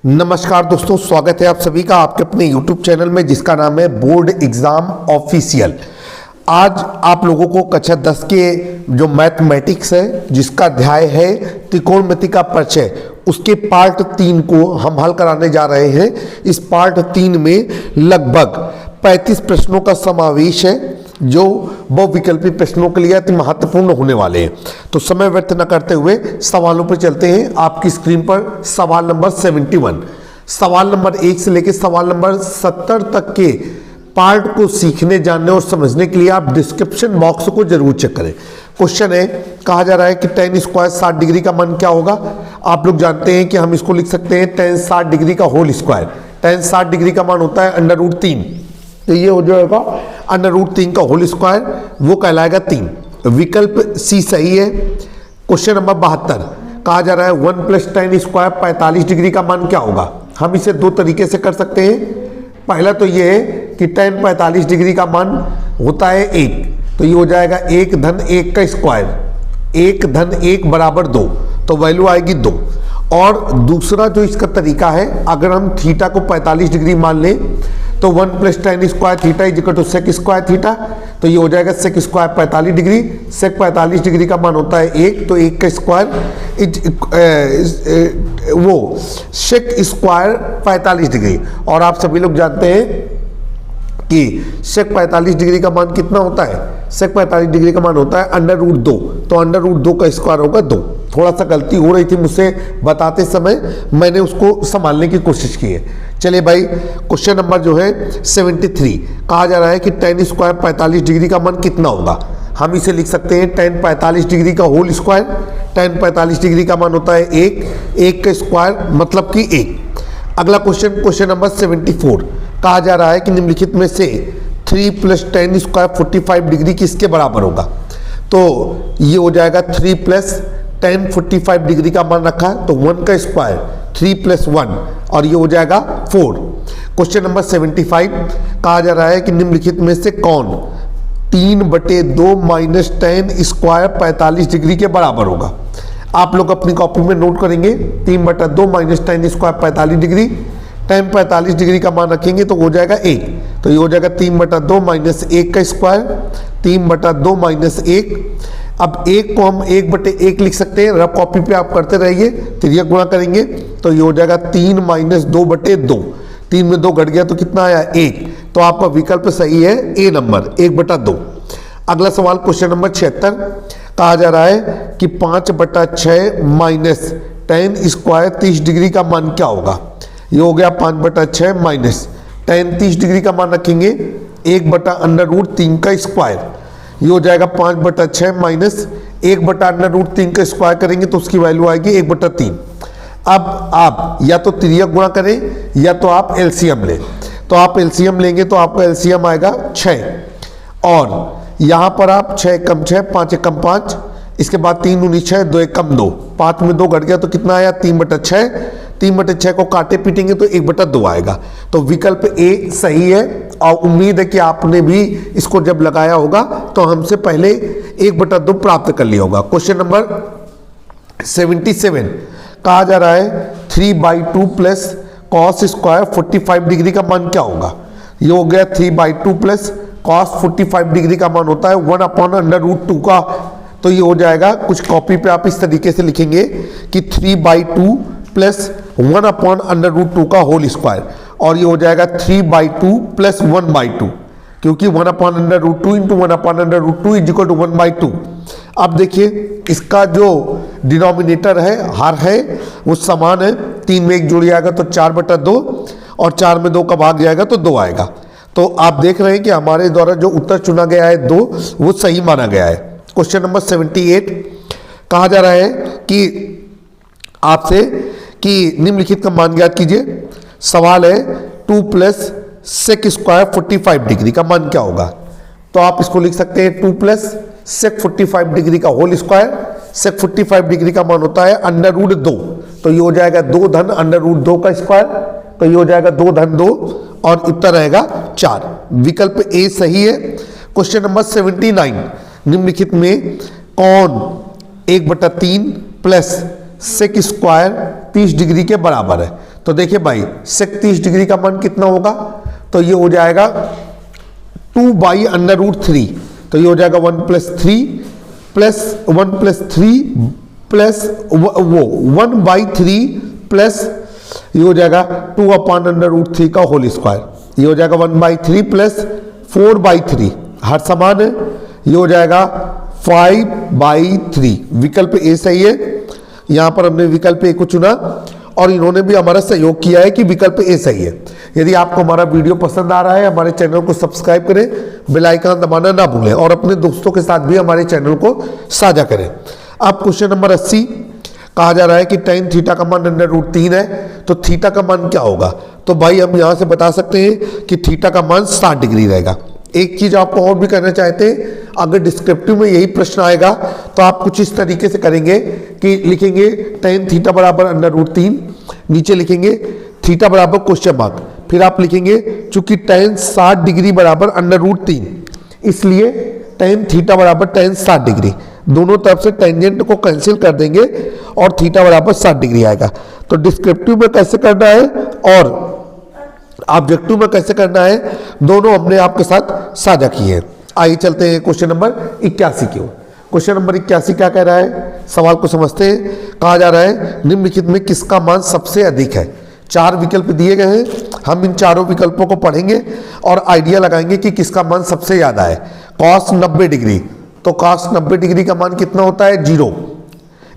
नमस्कार दोस्तों, स्वागत है आप सभी का आपके अपने YouTube चैनल में जिसका नाम है बोर्ड एग्जाम ऑफिशियल। आज आप लोगों को कक्षा 10 के जो मैथमेटिक्स है जिसका अध्याय है त्रिकोणमिति का परिचय, उसके पार्ट 3 को हम हल कराने जा रहे हैं। इस पार्ट 3 में लगभग 35 प्रश्नों का समावेश है जो बहुविकल्पी प्रश्नों के लिए अति महत्वपूर्ण होने वाले हैं। तो समय व्यर्थ न करते हुए सवालों पर चलते हैं। आपकी स्क्रीन पर सवाल नंबर 71, सवाल नंबर 1 से लेकर सवाल नंबर 70 तक के पार्ट को सीखने, जानने और समझने के लिए आप डिस्क्रिप्शन बॉक्स को जरूर चेक करें। क्वेश्चन है, कहा जा रहा है कि tan स्क्वायर 60 डिग्री का मान क्या होगा। आप लोग जानते हैं कि हम इसको लिख सकते हैं tan 60 डिग्री का होल स्क्वायर। tan 60 डिग्री का मान होता है √3, तो ये हो जाएगा √3 का होल स्क्वायर, वो कहलाएगा 3। विकल्प सी सही है। क्वेश्चन नंबर 72, कहा जा रहा है 1 + tan स्क्वायर 45 डिग्री का मान क्या होगा। हम इसे दो तरीके से कर सकते हैं। पहला तो ये है कि tan 45 डिग्री का मान होता है 1, तो ये हो जाएगा 1 + 1 का स्क्वायर, 1 + 1 = 2, तो वैल्यू आएगी 2। और दूसरा जो इसका तरीका है, अगर हम थीटा को 45 डिग्री मान लें तो 1 + tan square theta = sec square theta, तो ये हो जाएगा sec square 45 degree. sec 45 degree का मान होता है 1, तो 1 का स्क्वायर वो sec स्क्वायर 45 डिग्री। और आप सभी लोग जानते हैं कि sec 45 डिग्री का मान कितना होता है। sec 45 डिग्री का मान होता है √2, तो √2 का स्क्वायर होगा 2। थोड़ा सा गलती हो रही थी मुझसे बताते समय, मैंने उसको संभालने की कोशिश की है। चलिए भाई, क्वेश्चन नंबर जो है 73, कहा जा रहा है कि tan स्क्वायर 45 डिग्री का मान कितना होगा। हम इसे लिख सकते हैं tan 45 डिग्री का होल स्क्वायर। tan 45 डिग्री का मान होता है 1, 1 का स्क्वायर मतलब कि 1। अगला क्वेश्चन नंबर 74, कहा जा रहा है कि निम्नलिखित में से 3 + tan स्क्वायर 45 डिग्री किसके बराबर होगा। तो ये हो जाएगा 3 + tan 45 डिग्री का मान रखा है, तो 1 का स्क्वायर 3 + 1, और ये हो जाएगा 4। क्वेश्चन नंबर 75, कहा जा रहा है कि निम्नलिखित में से कौन 3/2 - tan स्क्वायर 45 डिग्री के बराबर होगा। आप लोग अपनी कॉपी में नोट करेंगे 3/2 - tan square 45 degree. tan 45 degree का मान रखेंगे तो हो जाएगा 1, तो ये हो जाएगा 3/2 - 1 का स्क्वायर, 3/2 - 1। अब 1 को हम 1/1 लिख सकते हैं। रफ कॉपी पे आप करते रहिए, तिर्यक गुणा करेंगे तो ये हो जाएगा 3 - 2/2। 3 में 2 घट गया तो कितना आया 1, तो आपका विकल्प सही है ए नंबर 1/2। अगला सवाल क्वेश्चन नंबर 76, कहा जा रहा है कि 5/6 - tan स्क्वायर 30 डिग्री का मान क्या होगा। ये हो गया 5/6 - tan 30 डिग्री का मान रखेंगे 1/√3 का स्क्वायर, ये हो जाएगा 5/6 - 1/√3 का स्क्वायर करेंगे तो उसकी वैल्यू आएगी 1/3। अब आप या तो तिर्यक गुणा करें या तो आप एलसीएम लें। तो आप एलसीएम लेंगे तो आपका एलसीएम आएगा 6, और यहाँ पर आप 6 × 6 5 × 5, इसके बाद 3 × 6 2 × 2, 5 में 2 घट गया तो कितना आया 3/6। 3/6 को काटे पीटेंगे तो 1/2 आएगा, तो विकल्प ए सही है। और उम्मीद है कि आपने भी इसको जब लगाया होगा तो हमसे पहले 1/2 प्राप्त कर लिया होगा। क्वेश्चन नंबर 77, कहा जा रहा है 3/2 + cos स्क्वायर 45 डिग्री का मान क्या होगा। ये हो गया 3/2 + cos 45 डिग्री का मान होता है 1/√2 का, तो ये हो जाएगा, कुछ कॉपी पे आप इस तरीके से लिखेंगे कि 3/2 + 1/√2 का होल स्क्वायर, और ये हो जाएगा 3/2 + 1/2, क्योंकि 1/√2 × 1/√2 = 1/2। अब देखिए इसका जो डिनोमिनेटर है, हर है, वो समान है। 3 में 1 जोड़ जाएगा तो 4/2, और 4 में 2 का भाग जाएगा तो 2 आएगा। तो आप देख रहे हैं कि हमारे द्वारा जो उत्तर चुना गया है 2, वो सही माना गया है। क्वेश्चन नंबर 78, कहा जा रहा है कि आपसे कि निम्नलिखित का मान ज्ञात कीजिए। सवाल है 2 + sec स्क्वायर 45 डिग्री का मान क्या होगा। तो आप इसको लिख सकते हैं 2 + sec 45 डिग्री का होल स्क्वायर। sec 45 डिग्री का मान होता है √2, तो ये हो जाएगा 2 धन √2 का स्क्वायर, तो ये हो जाएगा 2 धन 2, और उत्तर रहेगा 4। विकल्प ए सही है। क्वेश्चन नंबर 79, निम्नलिखित में कौन 1/3 + sec स्क्वायर 30 डिग्री के बराबर है। तो देखिए भाई सेक 30 डिग्री का मान कितना होगा, तो ये हो जाएगा 2/√3, तो ये हो जाएगा 1 + 3 प्लस 1 + 3 प्लस वो 1/3 प्लस ये हो जाएगा 2/√3 का होल स्क्वायर, ये हो जाएगा 1/3 प्लस 4/3, हर समान है, ये हो जाएगा 5/3। विकल्प ए सही है। यहां पर हमने विकल्प ए को चुना और इन्होंने भी हमारा सहयोग किया है कि विकल्प ए सही है। यदि आपको हमारा वीडियो पसंद आ रहा है, हमारे चैनल को सब्सक्राइब करें, बेल आइकन दबाना ना भूलें और अपने दोस्तों के साथ भी हमारे चैनल को साझा करें। अब क्वेश्चन नंबर 80 कहा जा रहा है कि tan थीटा का मान √3 है, तो थीटा का मान क्या होगा। तो भाई हम यहां से बता सकते हैं कि थीटा का मान 60 डिग्री रहेगा। एक चीज आपको और भी करना चाहते हैं, अगर डिस्क्रिप्टिव में यही प्रश्न आएगा तो आप कुछ इस तरीके से करेंगे कि लिखेंगे tan थीटा बराबर √3, नीचे लिखेंगे थीटा बराबर क्वेश्चन मार्क, फिर आप लिखेंगे चूंकि tan 60 डिग्री बराबर √3, इसलिए tan थीटा बराबर tan 60 डिग्री, दोनों तरफ से टेंजेंट को कैंसिल कर देंगे और थीटा बराबर 60 डिग्री आएगा। तो डिस्क्रिप्टिव में कैसे करना है और ऑब्जेक्टिव में कैसे करना है, दोनों हमने आपके साथ साझा किए हैं। आइए चलते हैं क्वेश्चन नंबर 81 की ओर। क्वेश्चन नंबर 81 क्या कह रहा है, सवाल को समझते हैं। कहा जा रहा है निम्नलिखित में किसका मान सबसे अधिक है। 4 विकल्प दिए गए हैं, हम इन चारों विकल्पों को पढ़ेंगे और आइडिया लगाएंगे कि किसका मान सबसे ज्यादा है। cos 90 डिग्री, तो cos 90 डिग्री का मान कितना होता है 0।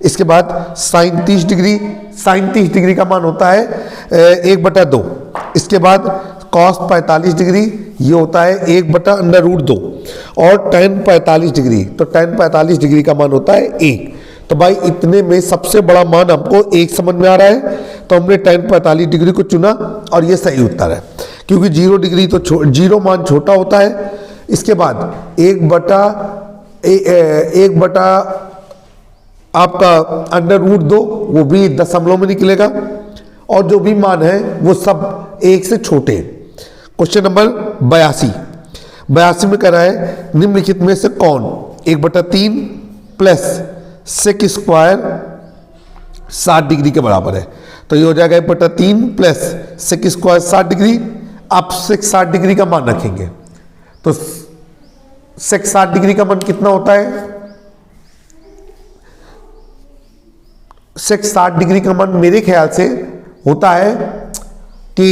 इसके बाद sin 30 डिग्री, sin 30 डिग्री का मान होता है 1/2। इसके बाद cos 45 डिग्री ये होता है 1/√2 और tan 45 डिग्री, तो tan 45 डिग्री का मान होता है 1। तो भाई इतने में सबसे बड़ा मान हमको 1 समझ में आ रहा है, तो हमने tan 45 डिग्री को चुना और ये सही उत्तर है, क्योंकि 0 डिग्री तो 0 मान छोटा होता है। इसके बाद 1/√2 आपका √2 वो भी दशमलव में निकलेगा और जो भी मान है वो सब 1 से छोटे। क्वेश्चन नंबर 82 में कह रहा है निम्नलिखित में से कौन 1/3 प्लस सेक स्क्वायर 60 डिग्री के बराबर है। तो ये हो जाएगा 1/3 प्लस सेक स्क्वायर 60 डिग्री। आप सेक 60 डिग्री का मान रखेंगे तो सेक 60 डिग्री का मान कितना होता है, सेक 60 डिग्री का मान मेरे ख्याल से होता है कि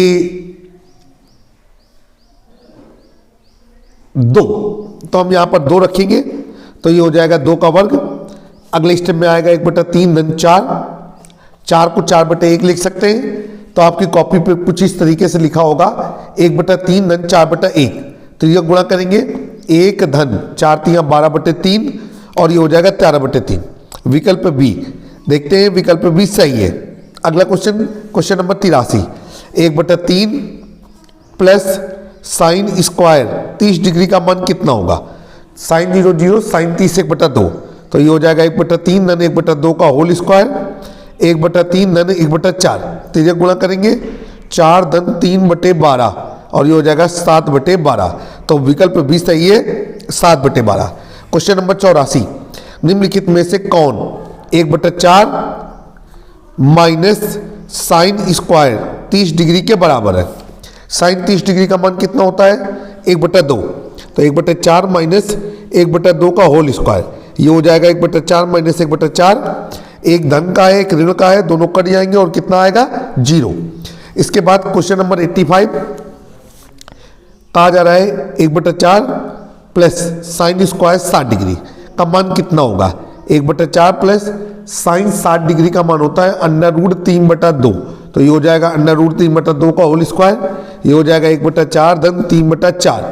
2, तो हम यहां पर 2 रखेंगे तो ये हो जाएगा 2 का वर्ग। अगले स्टेप में आएगा 1/3 धन 4, 4 को 4/1 लिख सकते हैं। तो आपकी कॉपी पे कुछ इस तरीके से लिखा होगा 1/3 धन 4/1, तो ये गुणा करेंगे 1 धन 4 3 12/3 और ये हो जाएगा 13/3। विकल्प बी देखते हैं, विकल्प बी सही है। अगला question, question number 83, 1/3 plus sine square 30 degree का मान कितना होगा। साइन 0 0, साइन 30 1/2, तो ये हो जाएगा 1/3 धन 1/2 का होल स्क्वायर, 1/3 धन 1/4, तो ये गुणा करेंगे 4 धन 3/12 और ये हो जाएगा 7/12। तो विकल्प बी सही है 7/12। क्वेश्चन नंबर 84, निम्नलिखित में से कौन 1/4 माइनस साइन स्क्वायर 30 डिग्री के बराबर है। साइन 30 डिग्री का मान कितना होता है 1/2, तो 1/4 माइनस 1/2 का होल स्क्वायर, ये हो जाएगा 1/4 माइनस 1/4। एक धन का है एक ऋण का है, दोनों कट जाएंगे और कितना आएगा 0। इसके बाद क्वेश्चन नंबर 85 कहा जा रहा है 1/4 प्लस साइन स्क्वायर 60 डिग्री का मान कितना होगा। 1/4 प्लस साइन 60 डिग्री का मान होता है √3/2, तो ये हो जाएगा √3/2 का होल स्क्वायर, ये हो जाएगा 1/4 धन 3/4।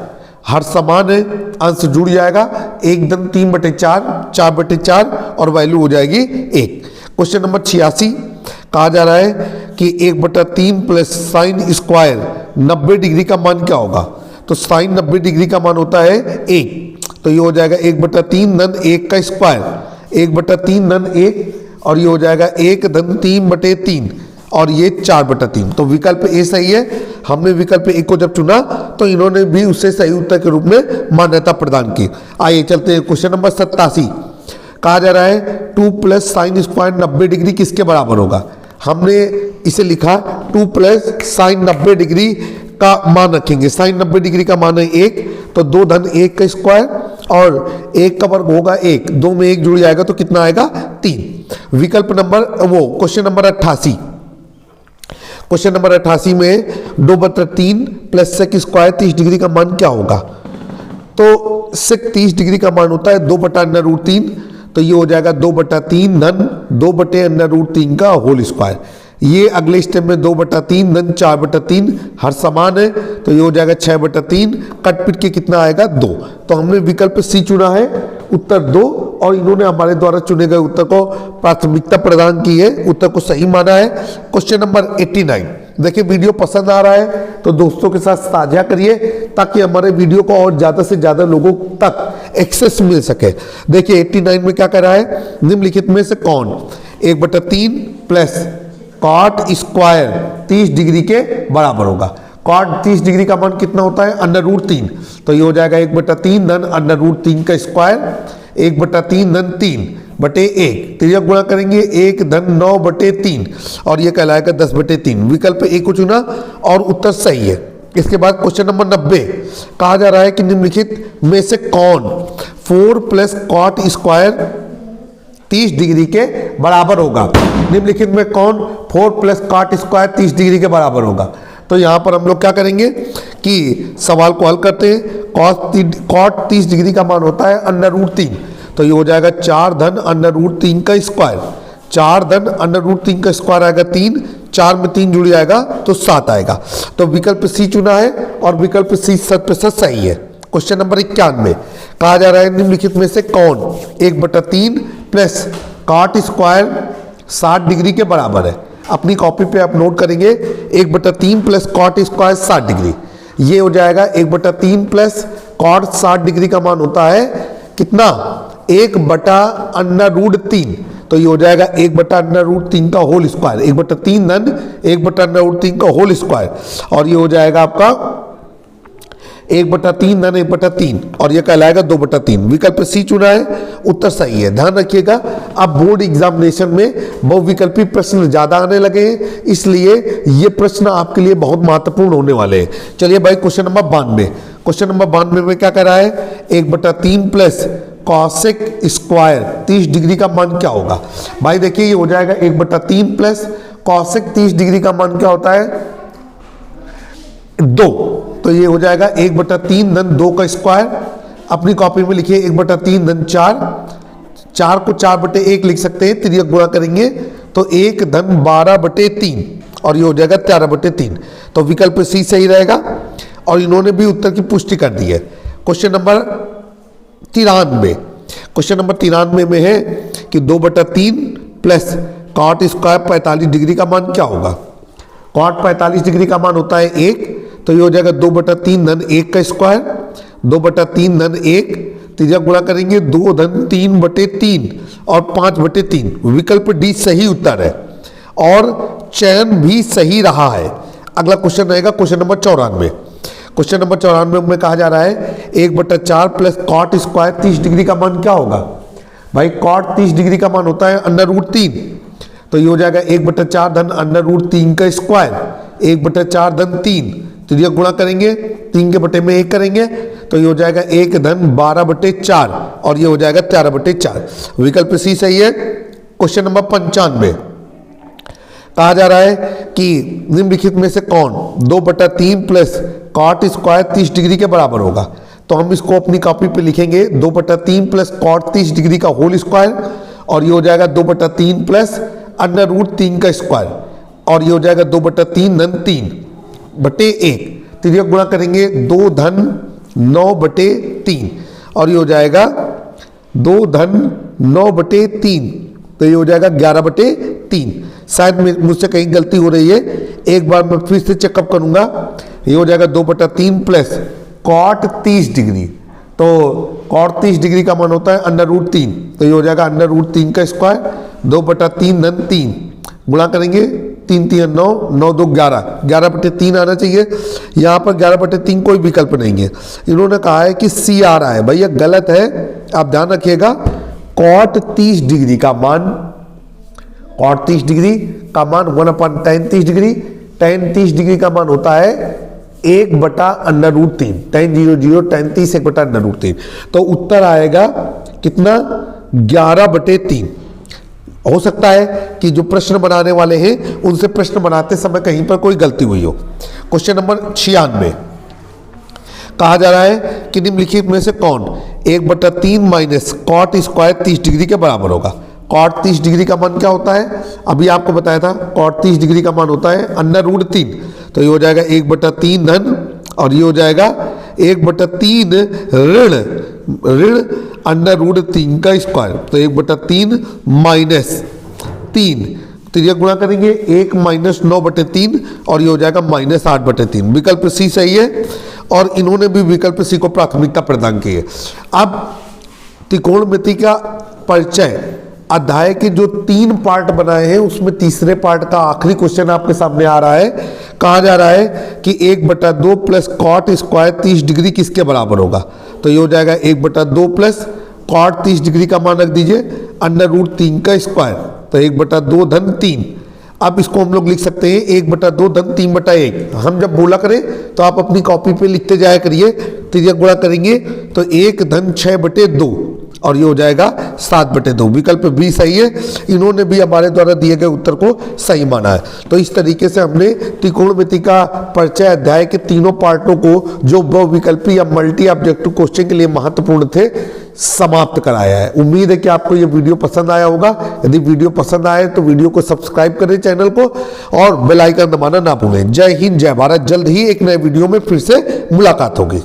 हर समान है, अंश जुड़ जाएगा, 1 धन 3/4 4/4 और वैल्यू हो जाएगी 1। क्वेश्चन नंबर 86 कहा जा रहा है कि 1/3 प्लस साइन स्क्वायर 90 डिग्री का मान क्या होगा। तो साइन 90 डिग्री का मान होता है 1, तो ये हो जाएगा 1/3 धन 1 का स्क्वायर, 1/3 धन 1 और ये हो जाएगा 1 धन 3/3 और ये 4/3। तो विकल्प ए सही है। हमने विकल्प ए को जब चुना तो इन्होंने भी उससे सही उत्तर के रूप में मान्यता प्रदान की। आइए चलते हैं क्वेश्चन नंबर 87। कहा जा रहा है 2 प्लस साइन स्क्वायर 90 डिग्री किसके बराबर होगा। हमने इसे लिखा 2 प्लस साइन 90 डिग्री का मान रखेंगे। साइन 90 डिग्री का मान है 1, तो 2 धन 1 का स्क्वायर और 1 का वर्ग होगा 1, 2 में 1 जुड़ जाएगा तो कितना आएगा 3। विकल्प number question number 88, question number 88 में 2/3 प्लस सेक स्क्वायर 30 डिग्री का मान क्या होगा? तो सेक 30 डिग्री का मान होता है 2/√3, तो ये हो जाएगा 2/3 धन 2/√3 का होल स्क्वायर। ये अगले स्टेप में 2/3 धन 4/3 हर समान है, तो ये हो जाएगा 6/3, कट पिट के कितना आएगा 2। तो हमने विकल्प सी चुना है, उत्तर 2, और इन्होंने हमारे द्वारा चुने गए उत्तर को प्राथमिकता प्रदान की है, उत्तर को सही माना है। क्वेश्चन नंबर 89, देखिए वीडियो पसंद आ रहा है तो दोस्तों के साथ साझा करिए ताकि हमारे वीडियो को और ज़्यादा से ज़्यादा लोगों तक एक्सेस मिल सके। देखिए 89 में क्या कर रहा है, निम्नलिखित में से कौन 1/3 प्लस कॉट स्क्वायर 30 डिग्री के बराबर होगा? कॉट 30 डिग्री का मान कितना होता है √3, तो ये हो जाएगा 1/3 धन √3 का स्क्वायर 1/3 धन 3/1, त्रिज्या गुणा करेंगे 1 धन 9/3 और ये कहलाएगा 10/3। विकल्प ए को चुना और उत्तर सही है। इसके बाद क्वेश्चन नंबर 90 कहा जा रहा है कि निम्नलिखित में से कौन 4 प्लस कॉट स्क्वायर 30 डिग्री के बराबर होगा? निम्नलिखित में कौन 4 प्लस कॉट स्क्वायर 30 डिग्री के बराबर होगा? तो यहाँ पर हम लोग क्या करेंगे कि सवाल को हल करते हैं। कॉट 30 डिग्री का मान होता है √3, तो ये हो जाएगा 4 धन √3 का स्क्वायर, 4 धन √3 का स्क्वायर आएगा 3, 4 में 3 जुड़ जाएगा तो 7 आएगा। तो विकल्प सी चुना है और विकल्प सी 100% सही है। क्वेश्चन नंबर 91 कहा जा रहा है निम्नलिखित में से कौन 1/3 प्लस कॉट स्क्वायर 60 डिग्री के बराबर है? अपनी कॉपी पे आप नोट करेंगे 1/3 प्लस कॉट स्क्वायर 60 डिग्री, ये हो जाएगा 1/3 प्लस कॉट 60 डिग्री का मान होता है कितना 1/√3, तो ये हो जाएगा 1/√3 का होल स्क्वायर, 1/3 धन 1/√3 का होल स्क्वायर, और ये हो जाएगा आपका 1/3 धन 1/3 और ये कहलाएगा 2/3। विकल्प सी चुना है, उत्तर सही है। ध्यान रखिएगा अब बोर्ड एग्जामिनेशन में बहुविकल्पी प्रश्न ज्यादा आने लगे हैं, इसलिए ये प्रश्न आपके लिए बहुत महत्वपूर्ण होने वाले हैं। चलिए भाई क्वेश्चन नंबर 92, क्वेश्चन नंबर 92 में क्या कर रहा है 1/3 प्लस कॉसेक स्क्वायर 30 डिग्री का मान क्या होगा? भाई देखिए ये हो जाएगा 1/3 प्लस कॉसेक 30 डिग्री का मान क्या होता है 2, तो ये हो जाएगा 1/3 धन 2 का स्क्वायर। अपनी कॉपी में लिखिए 1/3 धन 4, 4 को 4/1 लिख सकते हैं, त्रिज्या गुणा करेंगे तो 1 धन 12/3 और ये हो जाएगा 13/3। तो विकल्प सी सही रहेगा और इन्होंने भी उत्तर की पुष्टि कर दी है। क्वेश्चन नंबर 93, क्वेश्चन नंबर 93 में है कि 2/3 प्लस कॉट स्क्वायर 45 डिग्री का मान क्या होगा? कॉट 45 डिग्री का मान होता है 1, तो ये हो जाएगा 2/3 धन 1 का स्क्वायर 2/3 धन 1, त्रिज्या गुणा करेंगे 2 धन 3/3 और 5/3। विकल्प डी सही उत्तर है और चयन भी सही रहा है। अगला क्वेश्चन रहेगा क्वेश्चन नंबर 94, क्वेश्चन नंबर 94 में कहा जा रहा है 1/4 प्लस कॉट स्क्वायर 30 डिग्री का मान क्या होगा? भाई कॉट 30 डिग्री का मान होता है √3, तो ये हो जाएगा 1/4 धन √3 का स्क्वायर 1/4 धन 3, त्रिज्या गुणा करेंगे 3 के बटे में 1 करेंगे तो ये हो जाएगा 1 धन 12/4 और ये हो जाएगा 13/4। विकल्प सी सही है। क्वेश्चन नंबर 95 कहा जा रहा है कि निम्नलिखित में से कौन 2/3 प्लस कॉट स्क्वायर 30 डिग्री के बराबर होगा? तो हम इसको अपनी कॉपी पे लिखेंगे 2/3 प्लस कॉट 30 डिग्री का होल स्क्वायर और ये हो जाएगा 2/3 प्लस √3 का स्क्वायर और ये हो जाएगा 2/3 धन 3/1, त्रिज्या गुणा करेंगे 2 धन 9/3 और ये हो जाएगा 2 धन 9/3, तो ये हो जाएगा 11/3। शायद मुझसे कहीं गलती हो रही है, एक बार मैं फिर से चेकअप करूंगा। ये हो जाएगा 2/3 प्लस कॉट 30 डिग्री, तो कॉट 30 डिग्री का मान होता है √3, तो ये हो जाएगा √3 का स्क्वायर 2/3 धन 3 गुणा करेंगे 3 3 9 9 2 11 11/3 आना चाहिए। यहाँ पर 11/3 कोई विकल्प नहीं है, इन्होंने कहा है कि सी आ रहा है। भैया गलत है, आप ध्यान रखिएगा। कॉट 30 डिग्री का मान कॉट 30 डिग्री का मान 1/tan 30 डिग्री, tan 30 डिग्री का मान होता है 1/√3, tan 0 tan 30 1/√3। तो उत्तर आएगा कितना 11/3। हो सकता है कि जो प्रश्न बनाने वाले हैं उनसे प्रश्न बनाते समय कहीं पर कोई गलती हुई हो। क्वेश्चन नंबर 96 कहा जा रहा है कि निम्नलिखित में से कौन 1/3 माइनस कॉट स्क्वायर 30 डिग्री के बराबर होगा। कॉट 30 डिग्री का मान क्या होता है, अभी आपको बताया था, कॉट 30 डिग्री का मान होता है √3। तो ये हो जाएगा 1/3 धन और ये हो जाएगा 1/3 ऋण √3 का स्क्वायर। तो 1/3 माइनस 3 त्रिज्या गुणा करेंगे 1 माइनस 9/3 और ये हो जाएगा -8/3। विकल्प सी सही है और इन्होंने भी विकल्प सी को प्राथमिकता प्रदान की है। अब त्रिकोणमिति का परिचय अध्याय के जो 3 पार्ट बनाए हैं उसमें तीसरे पार्ट का आखिरी क्वेश्चन आपके सामने आ रहा है। कहा जा रहा है कि 1/2 प्लस कॉट स्क्वायर 30 डिग्री किसके बराबर होगा। तो ये हो जाएगा 1/2 प्लस कॉट 30 डिग्री का मान रख दीजिए √3 का स्क्वायर। तो 1/2 धन 3। अब इसको हम लोग लिख सकते हैं 1/2 धन 3/1। हम जब बोला करें तो आप अपनी कॉपी पे लिखते जाया करिए। त्रिज्या गुणा करेंगे तो 1 धन 6/2 और ये हो जाएगा 7/2। विकल्प बी सही है। इन्होंने भी हमारे द्वारा दिए गए उत्तर को सही माना है। तो इस तरीके से हमने त्रिकोणमिति का परिचय अध्याय के तीनों पार्टों को जो बहुविकल्पी या मल्टी ऑब्जेक्टिव क्वेश्चन के लिए महत्वपूर्ण थे समाप्त कराया है। उम्मीद है कि आपको ये वीडियो पसंद आया होगा। यदि वीडियो पसंद आए तो वीडियो को सब्सक्राइब करें चैनल को और बेल आइकन दबाना ना भूलें। जय हिंद, जय भारत। जल्द ही एक नए वीडियो में फिर से मुलाकात होगी।